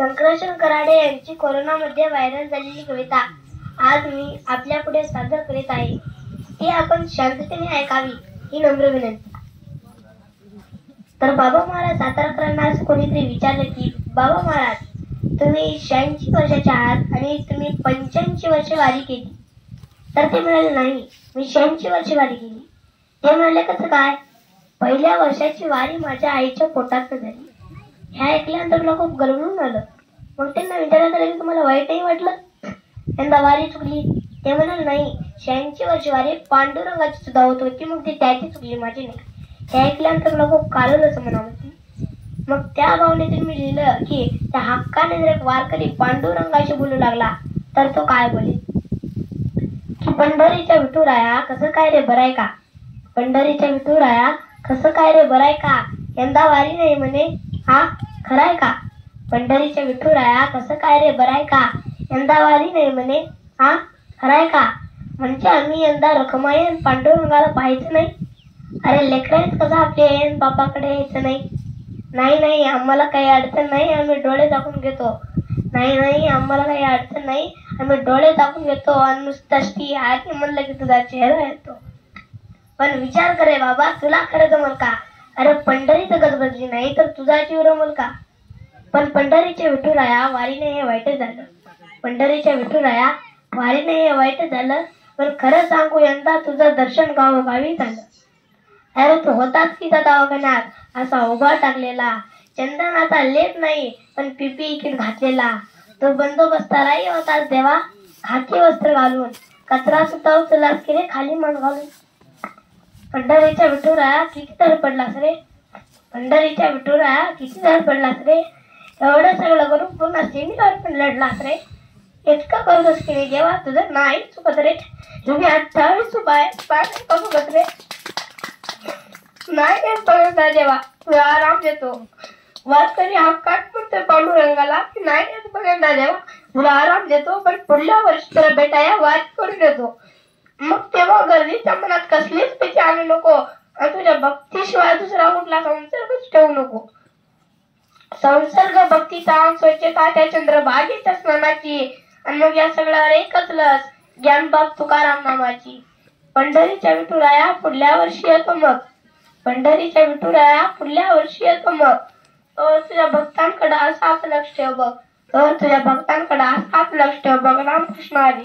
संकर्षण कराडे यांची कोरोनामध्ये व्हायरल झालेली कविता आज मी आपल्या पुढे सादर करीत आहे. ती आपण शांततेने ऐकावी ही नम्र विनंती. तर बाबा महाराज सातारकरांना असं कोणीतरी विचारलं की बाबा महाराज तुम्ही 86 वर्षाचे आहात आणि तुम्ही 85 वर्ष वारी केली. तर ते म्हणाले नाही मी 86 वर्ष वारी केली. ते म्हणाले कसं काय? पहिल्या वर्षाची वारी माझ्या आईच्या पोटात झाली. हे ऐकल्यानंतर मला खूप गरवून आलं. मग त्यांना विचारण्यात आलं की तुम्हाला वाईटही वाटलं? यंदा वारी चुकली. ते म्हणाले नाही 86 वर्ष वारी पांडुरंगाची सुद्धा होत होती मग ती त्याची चुकली माझी नाही. हे ऐकल्यानंतर मला खूप कालवलं असं म्हणावं. मग त्या भावनेतून मी लिहिलं की त्या हक्काने जर एक वारकरी पांडुरंगाशी बोलू लागला तर तो काय बोले की पंढरीच्या विठुराया कसं काय रे बराय का? पंढरीच्या विठुराया कसं काय रे बराय का? यंदा वारी नाही म्हणे हा खराय का? पंढरीच्या विठुराया कसं काय रे बराय का? यंदा वारी नाही म्हणे हा खराय का? म्हणजे आम्ही यंदा रखमायन पांडुरंगाला पाहायचं नाही? अरे लेकरांच कसं आपले बापाकडे यायचं नाही? नाही नाही आम्हाला काही अडचण नाही आम्ही डोळे दाखवून घेतो. नाही नाही आम्हाला काही अडचण नाही आम्ही डोळे दाखवून घेतो आणि नुसतं आधी म्हणलं की तुझा चेहरा येतो. पण विचार करे बाबा तुला खरं जमल का? अरे पंढरीचं गजबजली नाही तर तुझा जीव रमल का? पण पंढरीच्या विठुराया वारीने हे वाईट झालं. पंढरीच्या विठुराया वारीने हे वाईट झालं. पण खरं सांगू यंदा तुझं दर्शन गावोगावी झालं. अरे तू होताच की त्या दवाखान्यात असा उभा टाकलेला चंदनाचा लेप नाही पण पीपी किट घातलेला. तो बंदोबस्तालाही होताच देवा खाकी वस्त्र घालून कचरा सुद्धा उचललास की रे खाली मान घालून. पंढरीच्या विठुराया किती तर पडलास रे? पंढरीच्या विठुराया किती तर पडलास रे? एवढं सगळं करून पूर्ण सिमीवर पण लढलास रे? इतकं करतोस की रे देवा तुझं नाही चुकत रे. तुम्ही 28 उपाय चुकत रे. नाही बघा जेव्हा तुला आराम देतो वारकरी हक्कात म्हणतो पांडुरंगाला की नाही बघा जेव्हा तुला आराम देतो पण पुढल्या वर्षी तुला भेटाया वारी करून देतो. मग तेव्हा गर्दीच्या मनात कसलीच भीती आणू नको आणि तुझ्या भक्तीशिवाय दुसरा कुठला संसर्गच ठेवू नको. संसर्ग भक्तीचा स्वच्छता त्या चंद्रभागेच्या स्नानाची आणि मग या सगळ्यावर एकच लस ज्ञानबाप तुकाराम नामाची. पंढरीच्या विठुराया पुढल्या वर्षी येतो मग. पंढरीच्या विठुराया पुढल्या वर्षी येतो मग. तर तुझ्या भक्तांकडे असाच लक्ष ठेव बघ. तर तुझ्या भक्तांकडे असाच लक्ष ठेव बघ. रामकृष्ण हरी.